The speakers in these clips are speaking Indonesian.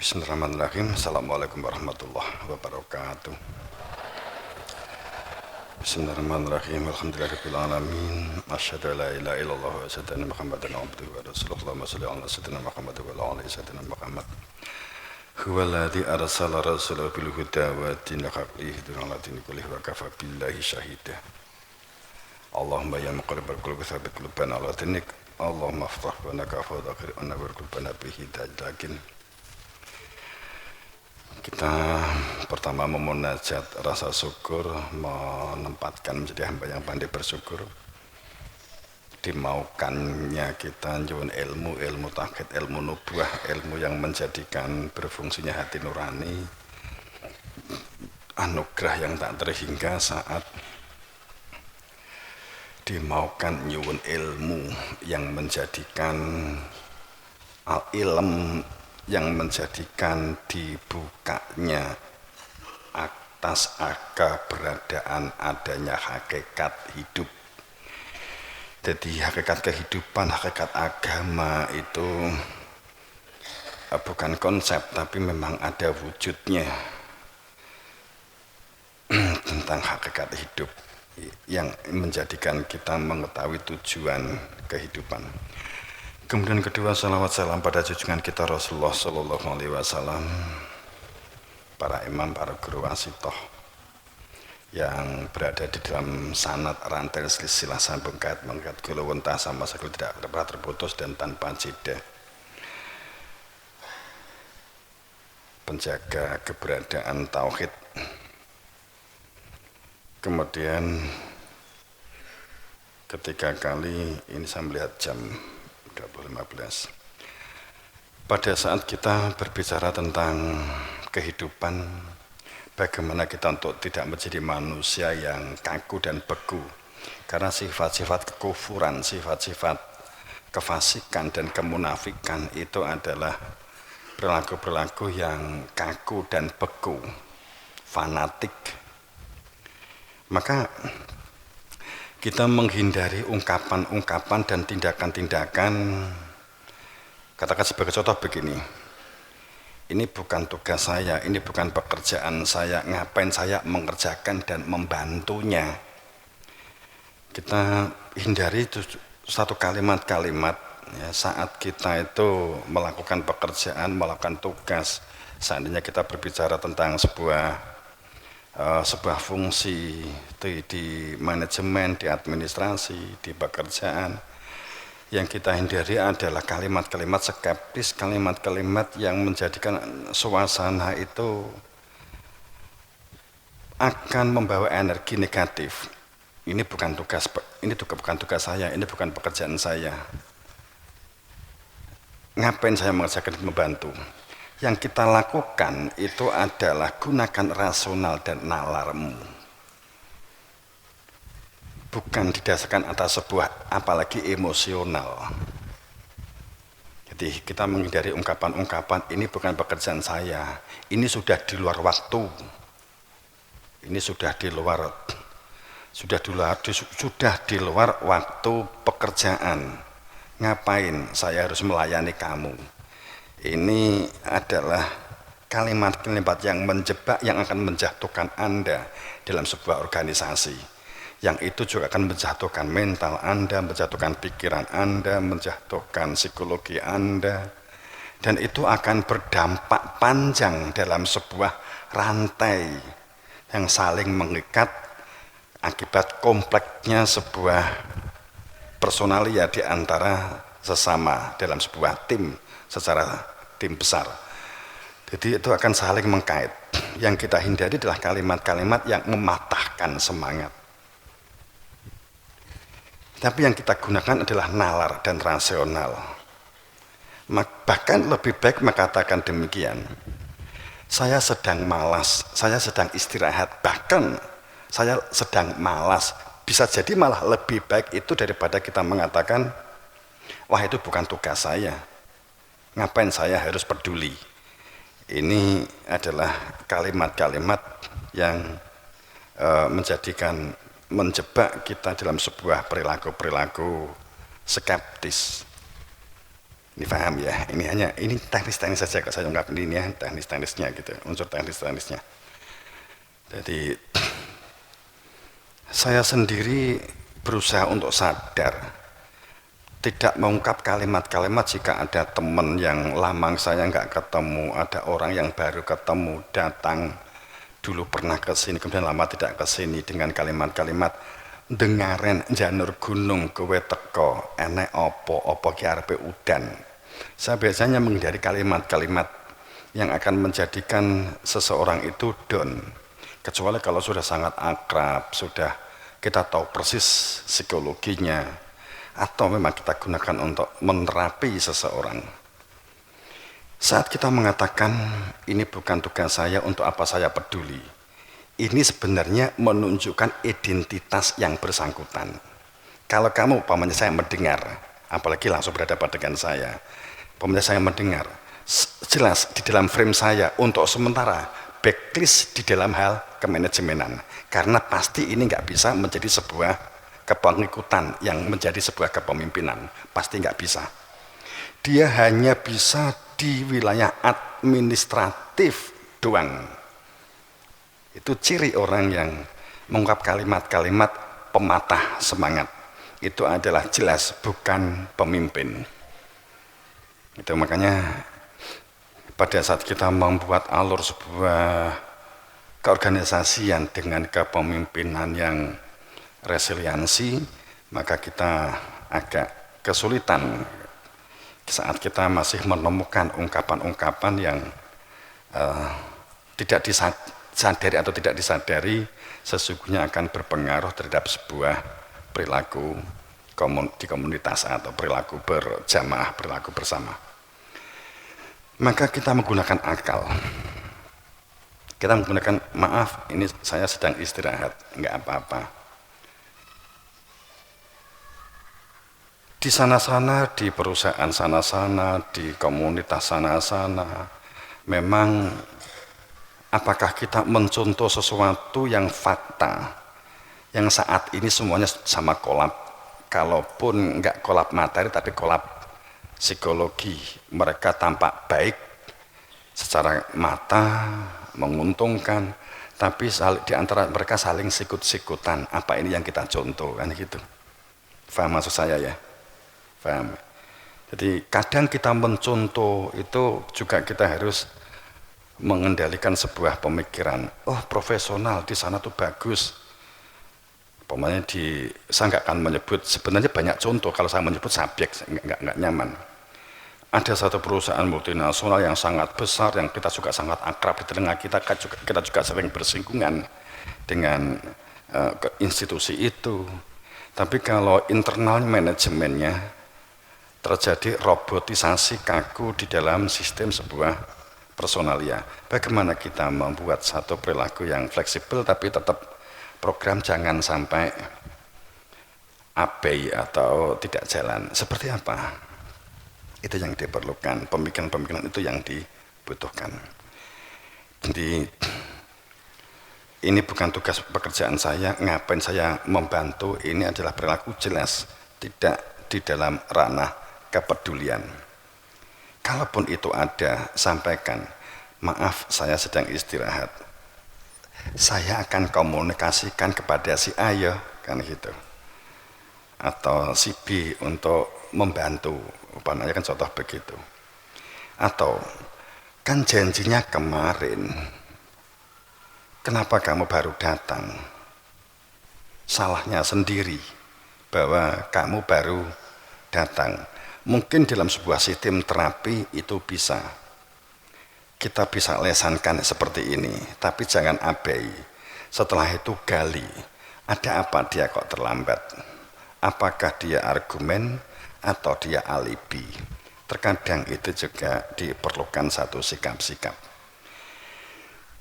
Bismillahirrahmanirrahim. Assalamualaikum warahmatullahi wabarakatuh. Bismillahirrahmanirrahim. Alhamdulillahirabbil alamin. Asyhadu an la ilaha illallah wa asyhadu anna Muhammadan abduhu wa rasuluhu. Allahumma shalli ala sayyidina Muhammad wa ala ali sayyidina Muhammad. Huwallazi arsala rasulahu bil huda wa dinil haqqi ala dini kullihi wa kafa billahi syahida. Allahumma ya muqallibal qulubi tsabbit qulubana ala dinik. Allahumma aftah lana kafadha qir'ana wa qulubana bihi tajlakin. Kita pertama memunajat rasa syukur, menempatkan menjadi hamba yang pandai bersyukur. Dimaukannya kita nyuwun ilmu tauhid, ilmu nubuah, ilmu yang menjadikan berfungsinya hati nurani, anugerah yang tak terhingga saat dimaukan nyuwun ilmu yang menjadikan al-ilm yang menjadikan dibukanya atas keberadaan adanya hakikat hidup. Jadi hakikat kehidupan, hakikat agama itu bukan konsep tapi memang ada wujudnya tentang hakikat hidup yang menjadikan kita mengetahui tujuan kehidupan. Kemudian kedua, salawat salam pada junjungan kita Rasulullah Sallallahu Alaihi Wasallam, para imam, para guru wasitoh yang berada di dalam sanad rantai silsilah sambung kait mengikat gulu wentah sama sekali tidak pernah terputus dan tanpa jeda, penjaga keberadaan tauhid. Kemudian ketiga kali ini saya melihat jam 2015. Pada saat kita berbicara tentang kehidupan, bagaimana kita untuk tidak menjadi manusia yang kaku dan beku, karena sifat-sifat kekufuran, sifat-sifat kefasikan dan kemunafikan itu adalah perilaku-perilaku yang kaku dan beku, fanatik. Maka kita menghindari ungkapan-ungkapan dan tindakan-tindakan. Katakan sebagai contoh begini, ini bukan tugas saya, ini bukan pekerjaan saya, ngapain saya mengerjakan dan membantunya. Kita hindari itu satu kalimat-kalimat ya, saat kita itu melakukan pekerjaan, melakukan tugas. Seandainya kita berbicara tentang sebuah fungsi di manajemen, di administrasi, di pekerjaan, yang kita hindari adalah kalimat-kalimat skeptis, kalimat-kalimat yang menjadikan suasana itu akan membawa energi negatif. Ini bukan tugas saya, ini bukan pekerjaan saya. Ngapain saya mengerjakan membantu? Yang kita lakukan itu adalah gunakan rasional dan nalarmu, bukan didasarkan atas sebuah apalagi emosional. Jadi kita menghindari ungkapan-ungkapan ini bukan pekerjaan saya, ini sudah di luar waktu, ini sudah di luar waktu pekerjaan. Ngapain saya harus melayani kamu? Ini adalah kalimat-kalimat yang menjebak, yang akan menjatuhkan Anda dalam sebuah organisasi. Yang itu juga akan menjatuhkan mental Anda, menjatuhkan pikiran Anda, menjatuhkan psikologi Anda. Dan itu akan berdampak panjang dalam sebuah rantai yang saling mengikat akibat kompleksnya sebuah personalia di antara sesama dalam sebuah tim, secara tim besar. Jadi itu akan saling mengkait. Yang kita hindari adalah kalimat-kalimat yang mematahkan semangat. Tapi yang kita gunakan adalah nalar dan rasional. Bahkan lebih baik mengatakan demikian, saya sedang malas, saya sedang istirahat, bahkan saya sedang malas. Bisa jadi malah lebih baik itu daripada kita mengatakan, wah itu bukan tugas saya, ngapain saya harus peduli. Ini adalah kalimat-kalimat yang menjebak kita dalam sebuah perilaku-perilaku skeptis. Ini paham ya, ini teknis-teknis saja kalau saya ungkap ini ya, teknis-teknisnya gitu, unsur teknis-teknisnya. Jadi saya sendiri berusaha untuk sadar, tidak mengungkap kalimat-kalimat jika ada teman yang lama saya nggak ketemu, ada orang yang baru ketemu, datang, dulu pernah ke sini, kemudian lama tidak ke sini dengan kalimat-kalimat dengaren janur gunung kowe teko enek opo ki arepe udan. Saya biasanya menghindari kalimat-kalimat yang akan menjadikan seseorang itu down, kecuali kalau sudah sangat akrab, sudah kita tahu persis psikologinya, atau memang kita gunakan untuk menerapi seseorang. Saat kita mengatakan ini bukan tugas saya, untuk apa saya peduli, ini sebenarnya menunjukkan identitas yang bersangkutan. Kalau kamu, umpamanya saya mendengar, apalagi langsung berhadapan dengan saya, umpamanya saya mendengar, jelas di dalam frame saya untuk sementara backlist di dalam hal kemanajemenan, karena pasti ini nggak bisa menjadi sebuah kepengikutan yang menjadi sebuah kepemimpinan, pasti nggak bisa. Dia hanya bisa di wilayah administratif doang. Itu ciri orang yang mengungkap kalimat-kalimat pematah semangat. Itu adalah jelas bukan pemimpin. Itu makanya pada saat kita membuat alur sebuah keorganisasian dengan kepemimpinan yang resiliensi, maka kita agak kesulitan saat kita masih menemukan ungkapan-ungkapan yang tidak disadari atau tidak disadari sesungguhnya akan berpengaruh terhadap sebuah perilaku di komunitas atau perilaku berjamaah, perilaku bersama. Maka kita menggunakan akal. Kita menggunakan, maaf ini saya sedang istirahat, enggak apa-apa. Di sana-sana, di perusahaan sana-sana, di komunitas sana-sana, memang apakah kita mencontoh sesuatu yang fakta, yang saat ini semuanya sama kolab, kalaupun enggak kolab materi tapi kolab psikologi, mereka tampak baik secara mata, menguntungkan, tapi di antara mereka saling sikut-sikutan, apa ini yang kita contoh, kan gitu. Paham maksud saya ya? Paham? Jadi kadang kita mencontoh itu juga kita harus mengendalikan sebuah pemikiran. Oh profesional di sana tuh bagus. Pokoknya saya nggak akan menyebut, sebenarnya banyak contoh, kalau saya menyebut subjek nggak nyaman. Ada satu perusahaan multinasional yang sangat besar, yang kita juga sangat akrab di telinga kita juga sering bersinggungan dengan institusi itu. Tapi kalau internal manajemennya terjadi robotisasi kaku di dalam sistem sebuah personalia, bagaimana kita membuat satu perilaku yang fleksibel tapi tetap program jangan sampai abai atau tidak jalan, seperti apa? Itu yang diperlukan, pemikiran-pemikiran itu yang dibutuhkan. Jadi ini bukan tugas pekerjaan saya, ngapain saya membantu, ini adalah perilaku jelas, tidak di dalam ranah kepedulian. Kalaupun itu ada, sampaikan, maaf saya sedang istirahat, saya akan komunikasikan kepada si A ya, kan gitu, atau si B untuk membantu, upamanya kan contoh begitu. Atau kan janjinya kemarin, kenapa kamu baru datang? Salahnya sendiri bahwa kamu baru datang. Mungkin dalam sebuah sistem terapi itu bisa, kita bisa lesankan seperti ini, tapi jangan abai. Setelah itu gali, ada apa dia kok terlambat? Apakah dia argumen atau dia alibi? Terkadang itu juga diperlukan satu sikap-sikap.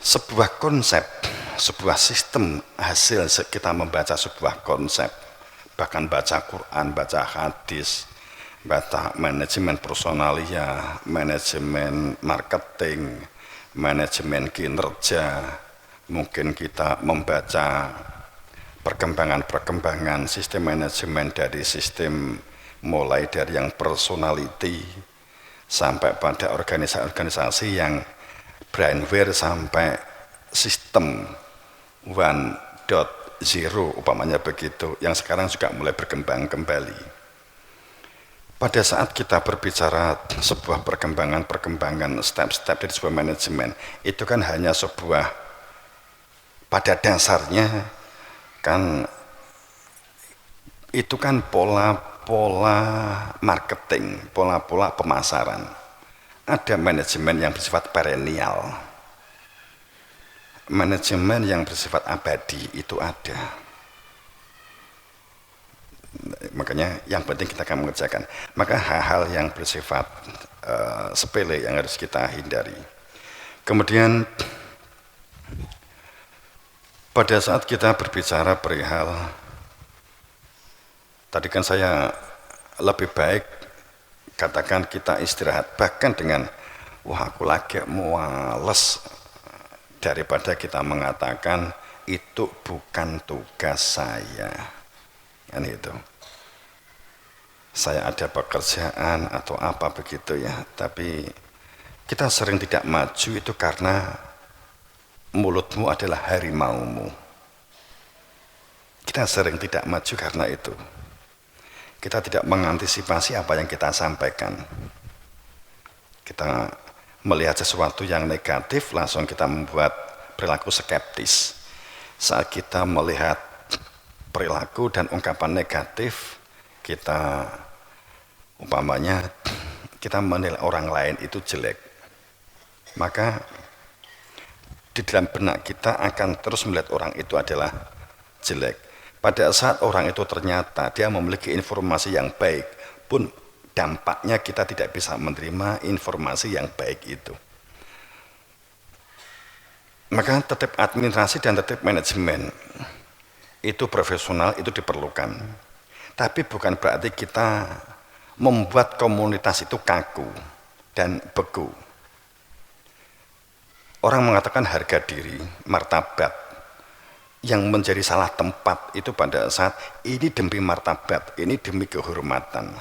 Sebuah konsep, sebuah sistem hasil kita membaca sebuah konsep, bahkan baca Quran, baca hadis, baca manajemen personalia, manajemen marketing, manajemen kinerja, mungkin kita membaca perkembangan sistem manajemen dari sistem mulai dari yang personality, sampai pada organisasi-organisasi yang brainware sampai sistem 1.0 umpamanya begitu, yang sekarang juga mulai berkembang kembali. Pada saat kita berbicara sebuah perkembangan step-step dari sebuah manajemen, itu kan hanya sebuah, pada dasarnya kan itu kan pola-pola marketing, pola-pola pemasaran. Ada manajemen yang bersifat perennial, manajemen yang bersifat abadi itu ada. Makanya yang penting kita akan mengerjakan. Maka hal-hal yang bersifat sepele yang harus kita hindari. Kemudian pada saat kita berbicara perihal, tadi kan saya lebih baik katakan kita istirahat bahkan dengan wah aku lagi muales, daripada kita mengatakan itu bukan tugas saya. Kan itu. Saya ada pekerjaan atau apa begitu ya, tapi kita sering tidak maju itu karena mulutmu adalah harimaumu. Kita sering tidak maju karena itu. Kita tidak mengantisipasi apa yang kita sampaikan. Kita melihat sesuatu yang negatif, langsung kita membuat perilaku skeptis. Saat kita melihat perilaku dan ungkapan negatif, kita umpamanya kita menilai orang lain itu jelek, maka di dalam benak kita akan terus melihat orang itu adalah jelek. Pada saat orang itu ternyata dia memiliki informasi yang baik pun, dampaknya kita tidak bisa menerima informasi yang baik itu. Maka tertib administrasi dan tertib manajemen itu profesional, itu diperlukan. Tapi bukan berarti kita membuat komunitas itu kaku dan beku. Orang mengatakan harga diri, martabat, yang menjadi salah tempat itu pada saat ini demi martabat, ini demi kehormatan.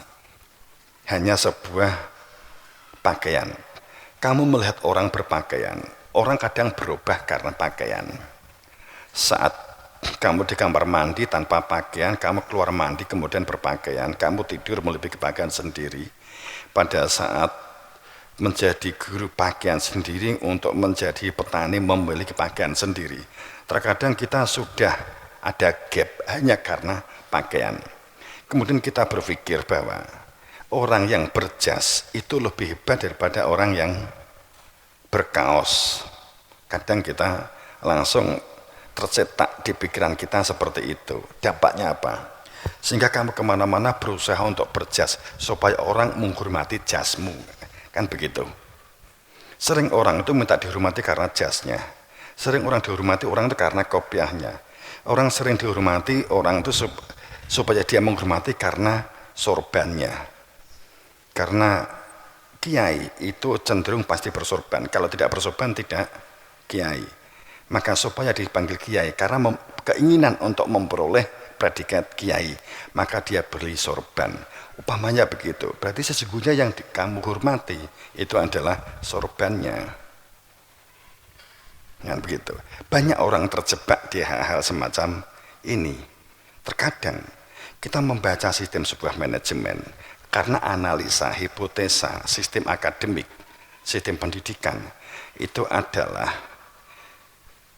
Hanya sebuah pakaian. Kamu melihat orang berpakaian, orang kadang berubah karena pakaian. Saat kamu di kamar mandi tanpa pakaian, kamu keluar mandi kemudian berpakaian, kamu tidur memiliki pakaian sendiri. Pada saat menjadi guru pakaian sendiri, untuk menjadi petani memiliki pakaian sendiri. Terkadang kita sudah ada gap hanya karena pakaian. Kemudian kita berpikir bahwa orang yang berjas itu lebih hebat daripada orang yang berkaos. Kadang kita langsung tercetak di pikiran kita seperti itu. Dampaknya apa? Sehingga kamu kemana-mana berusaha untuk berjas supaya orang menghormati jasmu, kan begitu. Sering orang itu minta dihormati karena jasnya, sering orang dihormati orang itu karena kopiahnya, orang sering dihormati orang itu supaya dia menghormati karena sorbannya. Karena kiai itu cenderung pasti bersorban, kalau tidak bersorban tidak kiai. Maka supaya dipanggil kiai karena keinginan untuk memperoleh predikat kiai, maka dia beli sorban. Upamanya begitu. Berarti sesungguhnya yang kamu hormati itu adalah sorbannya. Nah, begitu. Banyak orang terjebak di hal-hal semacam ini. Terkadang kita membaca sistem sebuah manajemen karena analisa, hipotesa, sistem akademik, sistem pendidikan itu adalah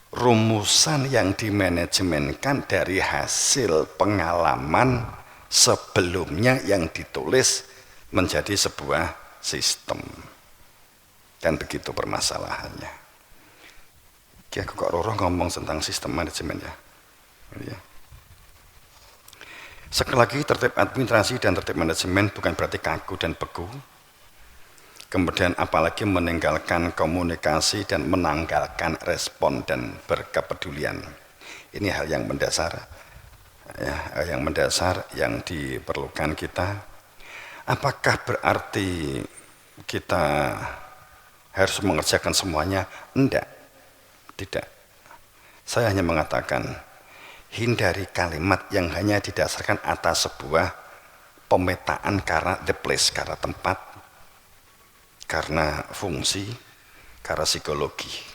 rumusan yang dimanajemenkan dari hasil pengalaman sebelumnya yang ditulis menjadi sebuah sistem. Dan begitu permasalahannya. Aku kok Roro ngomong tentang sistem manajemen ya. Sekali lagi, tertib administrasi dan tertib manajemen bukan berarti kaku dan beku. Kemudian apalagi meninggalkan komunikasi dan menanggalkan respon dan berkepedulian. Ini hal yang mendasar, ya, yang mendasar yang diperlukan kita. Apakah berarti kita harus mengerjakan semuanya? Enggak, tidak. Saya hanya mengatakan hindari kalimat yang hanya didasarkan atas sebuah pemetaan karena the place, karena tempat. karena fungsi, karena psikologi.